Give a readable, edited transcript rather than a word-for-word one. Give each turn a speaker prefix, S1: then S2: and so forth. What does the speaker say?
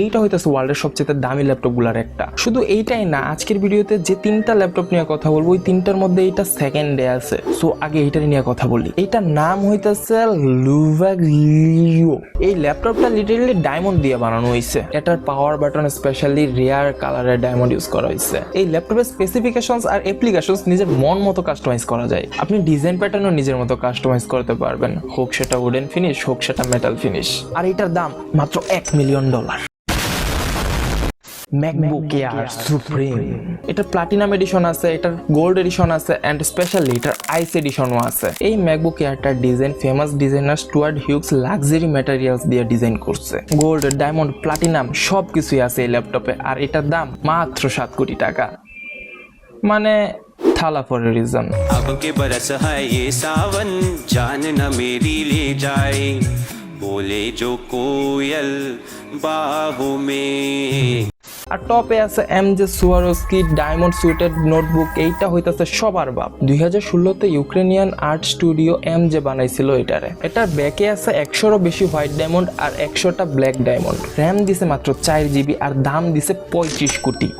S1: এইটা হইতেছে ওয়ার্ল্ডের সবচেয়ে দামি ল্যাপটপগুলোর একটা। শুধু এইটাই না, আজকের ভিডিওতে যে 3টা ল্যাপটপ নিয়ে কথা বলবো ওই 3টার মধ্যে এইটা সেকেন্ডে আছে। সো আগে এইটার নিয়ে কথা বলি। এইটার নাম হইতেছে লুভাগলিও। এই ল্যাপটপটা লিটারালি ডায়মন্ড দিয়ে বানানো হয়েছে। এটার পাওয়ার বাটন স্পেশালি রেয়ার কালারের ডায়মন্ড ইউজ করা হয়েছে। এই ল্যাপটপের স্পেসিফিকেশনস আর অ্যাপ্লিকেশনস নিজের মন মতো কাস্টমাইজ করা যায়। আপনি ডিজাইন প্যাটার্নও নিজের মতো কাস্টমাইজ করতে পারবেন, হোক সেটা উডেন ফিনিশ, হোক সেটা মেটাল ফিনিশ। আর এটার দাম মাত্র $1 মিলিয়ন। MacBook Air Supreme. এটা প্লাটিনাম এডিশন আছে, এটার গোল্ড এডিশন আছে, এন্ড স্পেশালি এটার আইস এডিশনও আছে। এই ম্যাকবুক এয়ারটার design famous designer Stuart Hughes luxury materials দিয়ে ডিজাইন করছে। গোল্ড, ডায়মন্ড, প্লাটিনাম সবকিছুই আছে এই ল্যাপটপে। আর এটার দাম মাত্র 7 কোটি টাকা, মানে থালা ফর এ রিজন।
S2: अब के बरस है ये सावन, जान न मेरी ले जाए, बोले जो कोयल बाहों में।
S1: আর টপে আছে এমজে সুয়ারোস্কি ডায়মন্ড সুইটেড নোটবুক। এইটা হইতাছে সবার বাপ। 2016তে ইউক্রেনিয়ান আর্ট স্টুডিও এমজে বানাইছিল এটারে। এটার ব্যাকে আছে 100রও বেশি হোয়াইট ডায়মন্ড আর 100টা ব্ল্যাক ডায়মন্ড। র্যাম দিছে মাত্র 4 জিবি আর দাম দিছে 35 কোটি।